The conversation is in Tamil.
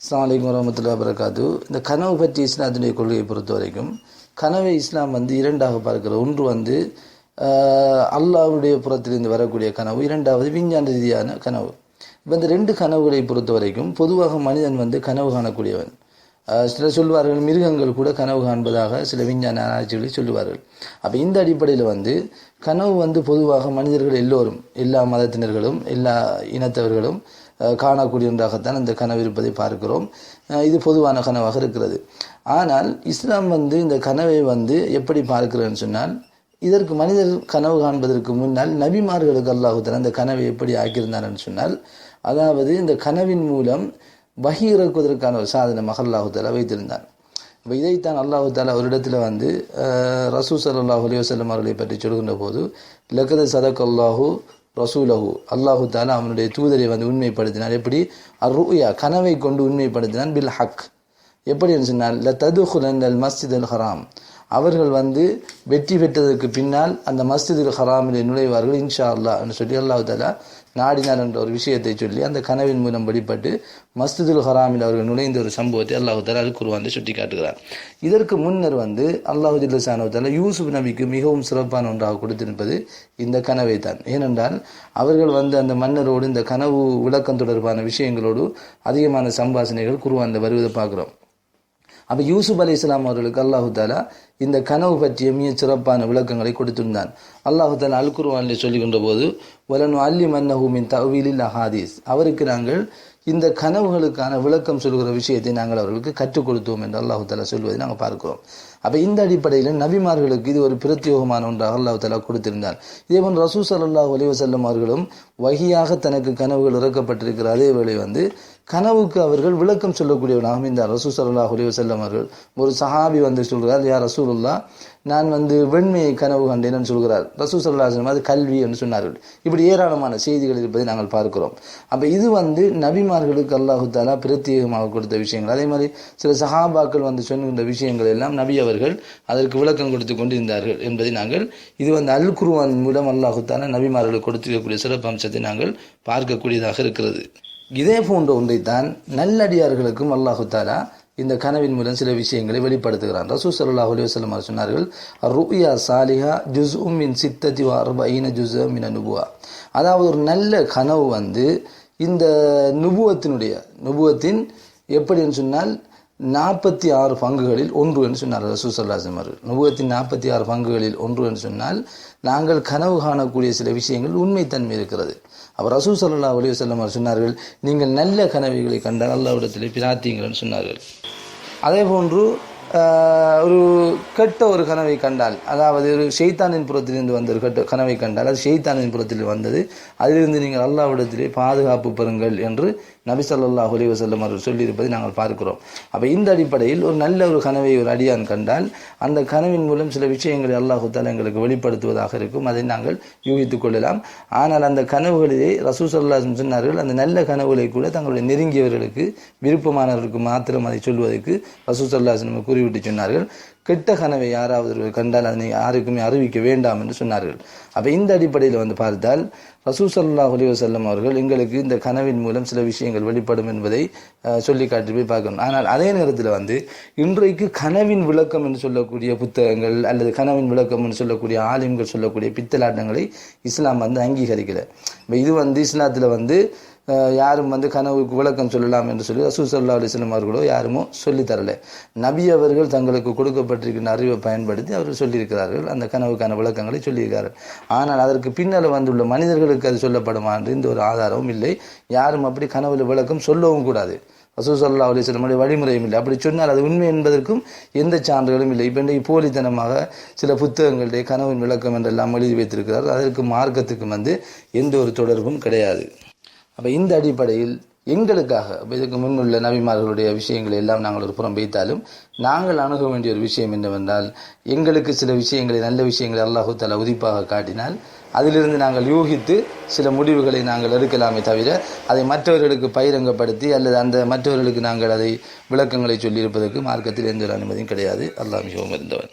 அஸ்ஸலாமு அலைக்கும் வரஹ்மத்துல்லாஹி வபரகாத்துஹு. இந்த கனவு பற்றி இஸ்லாத்தினுடைய கொள்கையை பொறுத்த வரைக்கும் கனவை இஸ்லாம் இரண்டாக பார்க்கிறது. ஒன்று அல்லாஹ்வுடைய புறத்திலிருந்து வரக்கூடிய கனவு, இரண்டாவது விஞ்ஞான ரீதியான கனவு. இப்போ இந்த ரெண்டு கனவுகளை பொறுத்த வரைக்கும் பொதுவாக மனிதன் கனவு காணக்கூடியவன். சிலர் சொல்வார்கள் மிருகங்கள் கூட கனவு காண்பதாக சில விஞ்ஞான ஆராய்ச்சிகளை சொல்லுவார்கள். அப்போ இந்த அடிப்படையில் கனவு பொதுவாக மனிதர்கள் எல்லோரும், எல்லா மதத்தினர்களும், எல்லா இனத்தவர்களும் காணக்கூடிய ஒன்றாகத்தான் அந்த கனவு இருப்பதை பார்க்கிறோம். இது பொதுவான கனவாக இருக்கிறது. ஆனால் இஸ்லாம் இந்த கனவை எப்படி பார்க்கிறேன்னு சொன்னால், இதற்கு மனிதர் கனவு காண்பதற்கு முன்னால் நபிமார்களுக்கு அல்லாஹ் தஆலா அந்த கனவை எப்படி ஆக்கியிருந்தார்னு சொன்னால், அதாவது இந்த கனவின் மூலம் வஹி இறக்குவதற்கான ஒரு சாதனமாக அல்லாஹ் தஆலா வைத்திருந்தார். இப்போ இதைத்தான் அல்லாஹ் தஆலா ஒரு இடத்துல ரசூல் ஸல்லல்லாஹு அலைஹி வஸல்லம் அவர்களை பற்றி சொல்கின்ற போது, லக்கத ஸதகல்லாஹு ரசூலஹு, அல்லாஹு தஆலா அவனுடைய தூதரை உண்மைப்படுத்தினார். எப்படி? அர்ருயா, கனவை கொண்டு உண்மைப்படுத்தினான். பில் ஹக், எப்படி சொன்னால் லததுகுலன்னல் மஸ்ஜிதல் ஹராம், அவர்கள் வெற்றி பெற்றதற்கு பின்னால் அந்த மஸ்ஜிதுல் ஹராமில் நுழைவார்கள் இன்ஷா அல்லாஹ் என்று சொல்லி அல்லாஹ் தஆலா நாடினார் என்ற ஒரு விஷயத்தை சொல்லி அந்த கனவின் மூலம் வெளிப்பட்டு மஸ்ஜிதுல் ஹராமில் அவர்கள் நுழைந்த ஒரு சம்பவத்தை அல்லாஹ் தஆலா அல் குர்ஆனில் சுட்டி காட்டுகிறார். இதற்கு முன்னர் அல்லாஹ் ஜல்ல ஷானஹு தஆலா யூசுப் நபிக்கு மிகவும் சிறப்பான ஒன்றாக கொடுத்திருப்பது இந்த கனவை தான். ஏனென்றால் அவர்கள் அந்த மன்னரோடு இந்த கனவு விளக்கம் தொடர்பான விஷயங்களோடு அதிகமான சம்பாஷணைகள் குர்ஆனில் வருவதை பார்க்கிறோம். அப்போ யூசுப் அலைஹிஸ்ஸலாம் அவர்களுக்கு அல்லாஹு தஆலா இந்த கனவு பற்றிய மிக சிறப்பான விளக்கங்களை கொடுத்திருந்தான். அல்லாஹு தஆலா அல் குர்ஆனில் சொல்லுகின்ற போது, வலனுஅல்லிமன்னஹு மின் தஅவீலில் அஹாதீஸ், அவருக்கு நாங்கள் இந்த கனவுகளுக்கான விளக்கம் சொல்கிற விஷயத்தை நாங்கள் அவர்களுக்கு கற்றுக் கொடுத்தோம் என்று அல்லாஹு தஆலா சொல்வதை நாங்கள் பார்க்கிறோம். அப்போ இந்த அடிப்படையில் நபிமார்களுக்கு இது ஒரு பிரத்யோகமான ஒன்றாக அல்லாஹு தஆலா கொடுத்திருந்தார். இதேபோல் ரசூல் ஸல்லல்லாஹு அலைஹி வஸல்லம் அவர்களும் வஹியாக தனக்கு கனவுகள் இறக்கப்பட்டிருக்கிற அதே வேளை கனவுக்கு அவர்கள் விளக்கம் சொல்லக்கூடியவனாக இருந்தார். ரசூல் ஸல்லல்லாஹு அலைஹி வஸல்லம் அவர்கள் ஒரு சஹாபி சொல்கிறார், யா ரசூலுல்லாஹ், நான் வெண்மையை கனவு கண்டேன்னு சொல்கிறார். ரசூல் ஸல்லல்லாஹு அலைஹி வஸல்லம் அது கல்வி என்று சொன்னார்கள். இப்படி ஏராளமான செய்திகள் இருப்பதை நாங்கள் பார்க்கிறோம். அப்போ இது நபிமார்களுக்கு அல்லாஹு தஆலா பிரத்யேகமாக கொடுத்த விஷயங்கள். அதே மாதிரி சில சஹாபாக்கள் சொல்லுகின்ற விஷயங்கள் எல்லாம் நபி அவர்கள் அதற்கு விளக்கம் கொடுத்து கொண்டிருந்தார்கள் என்பதை நாங்கள் இது அல் குர்ஆன் மூலம் அல்லாஹு தஆலா நபிமார்களுக்கு கொடுத்திருக்கக்கூடிய சிறப்பு அம்சத்தை நாங்கள் பார்க்கக்கூடியதாக இருக்கிறது. இதே போன்ற ஒன்றைத்தான் நல்லடியார்களுக்கும் அல்லாஹு தஆலா இந்த கனவின் மூலம் சில விஷயங்களை வெளிப்படுத்துகிறான். ரசூல் ஸல்லல்லாஹு அலைஹி வஸல்லம் அவர்கள் சொன்னார்கள், ருயா சாலிஹா ஜுஸ்உம் மின் 46 ஜுஸ்அம் மின் நுபுவா, அதாவது ஒரு நல்ல கனவு இந்த நுபுவத்தின் எப்படி என்று சொன்னால் 46 பங்குகளில் ஒன்று என்று சொன்னார் ரசூல் ஸல்லல்லாஹு அலைஹி வஸல்லம் அவர்கள். நுபுவத்தின் 46 பங்குகளில் ஒன்று என்று சொன்னால் நாங்கள் கனவு காணக்கூடிய சில விஷயங்கள் உண்மைத்தன்மை இருக்கிறது. அவர் ரசூல் ஸல்லல்லாஹு அலைஹி வஸல்லம் அவர்கள் சொன்னார்கள், நீங்கள் நல்ல கனவுகளை கண்டால் அல்லாஹ்விடத்திலே பிரார்த்தியுங்கள் என்று சொன்னார்கள். அதே போன்று ஒரு கெட்ட ஒரு கனவை கண்டால், அதாவது ஒரு ஷைத்தானின் புறத்திலிருந்து வந்த ஒரு கெட்ட கனவை கண்டால் அது ஷைத்தானின் புறத்தில் வந்தது, அதிலிருந்து நீங்கள் அல்லாஹ்விடத்திலே பாதுகாப்பு பெறுங்கள் என்று நபி ஸல்லல்லாஹு அலைஹி வஸல்லம் அவர்கள் சொல்லியிருப்பதை நாங்கள் பார்க்கிறோம். அப்போ இந்த அடிப்படையில் ஒரு நல்ல ஒரு கனவை ஒரு அடியான் கண்டால் அந்த கனவின் மூலம் சில விஷயங்களை அல்லாஹு தஆலா எங்களுக்கு வெளிப்படுத்துவதாக இருக்கும். அதை நாங்கள் யூகித்துக் கொள்ளலாம். ஆனால் அந்த கனவுகளிலே ரசூல் ஸல்லல்லாஹு அலைஹி வஸல்லம் சொன்னார்கள், அந்த நல்ல கனவுகளை கூட தங்களுடைய நெருங்கியவர்களுக்கு, விருப்பமானவர்களுக்கு மாத்திரம் அதை சொல்வதற்கு ரசூல் ஸல்லல்லாஹு அலைஹி வஸல்லம் கூறிவிட்டு சொன்னார்கள். கெட்ட கனவை யாராவது கண்டால் அதனை யாருக்குமே அறிவிக்க வேண்டாம் என்று சொன்னார்கள். அப்போ இந்த அடிப்படையில் பார்த்தால் ரசூல் ஸல்லல்லாஹு அலைஹி வஸல்லம் அவர்கள் எங்களுக்கு இந்த கனவின் மூலம் சில விஷயங்கள் வெளிப்படும் என்பதை சொல்லி காட்டி போய் பார்க்கணும். ஆனால் அதே நேரத்தில் இன்றைக்கு கனவின் விளக்கம் என்று சொல்லக்கூடிய புத்தகங்கள் அல்லது கனவின் விளக்கம் என்று சொல்லக்கூடிய ஆலிம்கள் சொல்லக்கூடிய பித்தலாட்டங்களை இஸ்லாம் அங்கீகரிக்கலை. இப்போ இது இஸ்லாத்தில் யாரும் கனவுக்கு விளக்கம் சொல்லலாம் என்று சொல்லி ரசூல் ஸல்லல்லாஹு அலைஹி வஸல்லம் அவர்களோ யாருமோ சொல்லித்தரலை. நபி அவர்கள் தங்களுக்கு கொடுக்கப்பட்டிருக்கின்ற அறிவை பயன்படுத்தி அவர்கள் சொல்லியிருக்கிறார்கள், அந்த கனவுக்கான விளக்கங்களை சொல்லியிருக்கிறார்கள். ஆனால் அதற்கு பின்னால் வந்துள்ள மனிதர்களுக்கு அது சொல்லப்படுமா என்று இந்த ஒரு ஆதாரமும் இல்லை. யாரும் அப்படி கனவுல விளக்கம் சொல்லவும் கூடாது. ரசூல் ஸல்லல்லாஹு அலைஹி வஸல்லம் வழிமுறையும் இல்லை. அப்படி சொன்னால் அது உண்மை என்பதற்கும் எந்த சான்றுகளும் இல்லை. இப்போ இன்றைக்கு போலித்தனமாக சில புத்தகங்களுடைய கனவின் விளக்கம் என்றெல்லாம் எழுதி வைத்திருக்கிறார்கள். அதற்கு மார்க்கத்துக்கும் எந்த ஒரு தொடர்பும் கிடையாது. அப்போ இந்த அடிப்படையில் எங்களுக்காக இதுக்கு முன்னுள்ள நபிமார்களுடைய விஷயங்களை எல்லாம் நாங்கள் ஒரு புறம் வைத்தாலும் நாங்கள் அணுக வேண்டிய ஒரு விஷயம் என்னவென்றால், எங்களுக்கு சில விஷயங்களை, நல்ல விஷயங்களை அல்லாஹு தஆலா உதிப்பாக காட்டினால் அதிலிருந்து நாங்கள் யூகித்து சில முடிவுகளை நாங்கள் எடுக்கலாமே தவிர அதை மற்றவர்களுக்கு பகிரங்கப்படுத்தி அல்லது அந்த மற்றவர்களுக்கு நாங்கள் அதை விளக்கங்களை சொல்லியிருப்பதற்கு மார்க்கத்தில் எந்த ஒரு அனுமதியும் கிடையாது. அல்லாஹ் மிகவும் இருந்தவன்.